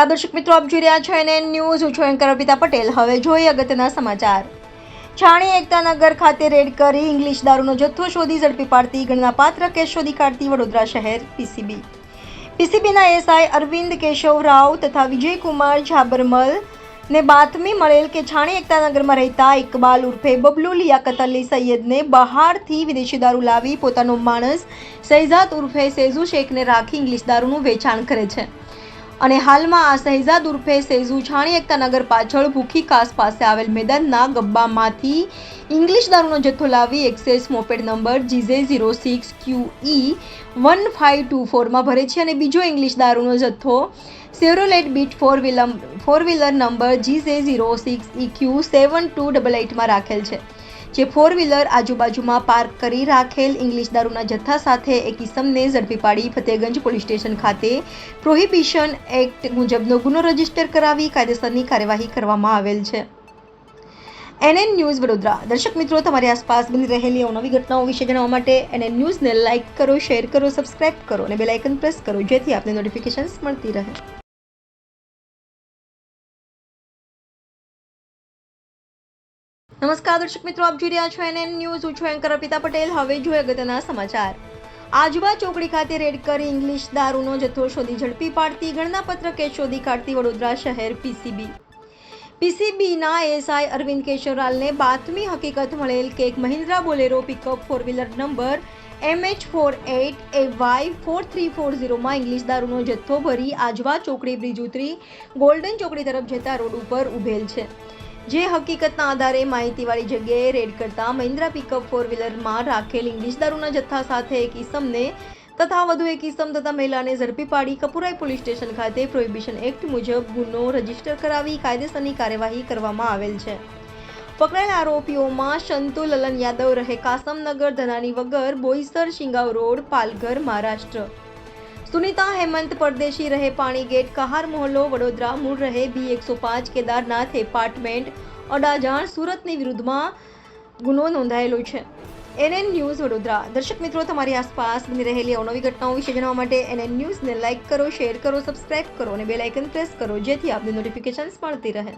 નમસ્કાર દર્શક મિત્રો, આપ જોઈ રહ્યા છો NN ન્યૂઝ. હું છું એન્કર અર્પિતા પટેલ. હવે જોઈએ અગત્યના સમાચાર. છાણી એકતાનગર ખાતે રેડ કરી ઇંગ્લિશ દારૂનો જથ્થો શોધી ઝડપી પાડતી ગણનાપાત્ર કેસ શોધી કાઢતી વડોદરા શહેર પીસીબીના એસઆઈ અરવિંદ કેશવ રાવ તથા વિજયકુમાર ઝાબરમલ ને બાતમી મળેલ કે છાણી એકતાનગરમાં રહેતા ઇકબાલ ઉર્ફે બબલુ લિયાકત અલી સૈયદને બહારથી વિદેશી દારૂ લાવી પોતાનો માણસ શહેજાદ ઉર્ફે સેઝુ શેખને રાખી ઇંગ્લિશ દારૂનું વેચાણ કરે છે અને હાલમાં આ શહેજાદ ઉર્ફે સેઝુ છાણી એકતાનગર પાછળ ભૂખી કાસ પાસે આવેલ મેદાનના ગબ્બામાંથી ઇંગ્લિશ દારૂનો જથ્થો લાવી એક્સેસ મોપેડ નંબર GJ06QE1524માં ભરે છે અને બીજો ઇંગ્લિશ દારૂનો જથ્થો સેવરોલેટ બીટ ફોર વ્હીલર નંબર GJ06EQ7288માં રાખેલ છે, જે ફોર વ્હીલર આજુબાજુમાં પાર્ક કરી રાખેલ ઇંગ્લિશ દારૂના જથ્થા સાથે એક ઇસમને ઝડપી પાડી ફતેગંજ પોલીસ સ્ટેશન ખાતે પ્રોહિબિશન એક્ટ મુજબનો ગુનો રજીસ્ટર કરાવી કાયદેસરની કાર્યવાહી કરવામાં આવેલ છે. NN news Vadodara. દર્શક મિત્રો, તમારી આસપાસ બની રહેલી નવી ઘટનાઓ વિશે જાણવા માટે NN ન્યૂઝને લાઇક કરો, શેર કરો, સબસ્ક્રાઇબ કરો અને બેલ આઇકન પ્રેસ કરો, જેથી આપને નોટિફિકેશન્સ મળતી રહે. નમસ્કાર દર્શક મિત્રો, આપ જોઈ રહ્યા છો NN ન્યૂઝ. હું છું એન્કર અર્પિતા પટેલ. હવે જોઈએ અગત્યના સમાચાર. આજવા ચોકડી ખાતે રેડ કરી ઇંગ્લિશ દારૂનો જથ્થો શોધી ઝડપી પાડતી ગણનાપત્ર કેસ શોધી કાઢતી વડોદરા શહેર પીસીબીના એસઆઈ અરવિંદ કેશવરાલને બાતમી હકીકત મળેલ કે એક Mahindra Bolero pickup four wheeler number MH48AY4340માં ઇંગ્લિશ દારૂનો જથ્થો ભરી આજવા ચોકડી બ્રિજ ઉતરી ગોલ્ડન ચોકડી તરફ જતા રોડ ઉપર ઉભેલ છે. જે હકીકતના આધારે માહિતીવાળી જગ્યાએ રેડ કરતા મહિન્દ્રા પિકઅપ ફોર વ્હીલરમાં રાખેલ ઇંગ્લિશ દારૂના જથ્થા સાથે એક ઇસમને તથા વધુ એક ઇસમ તથા મહિલાને ઝડપી પાડી કપુરાઈ પોલીસ સ્ટેશન ખાતે પ્રોહિબિશન એક્ટ મુજબ ગુનો રજીસ્ટર કરાવી કાયદેસરની કાર્યવાહી કરવામાં આવેલ છે. પકડાયેલ આરોપીઓમાં શંતુ લલન યાદવ રહે કાસમનગર ધનાની વગર બોઈસર શિંગાવ રોડ પાલઘર મહારાષ્ટ્ર, સુનિતા હેમંત પરદેશી રહે પાણી ગેટ કહાર મોહલ્લો વડોદરા, મૂળ રહે B105 કેદારનાથ એપાર્ટમેન્ટ અડાજણ સુરતની વિરુદ્ધમાં ગુનો નોંધાયેલો છે. NN news Vadodara. દર્શક મિત્રો, તમારી આસપાસ બની રહેલી અવનવી ઘટનાઓ વિશે જાણવા માટે NN ન્યૂઝને લાઇક કરો, શેર કરો, સબસ્ક્રાઇબ કરો અને બેલ આઇકન પ્રેસ કરો, જેથી આપને નોટિફિકેશન્સ મળતી રહે.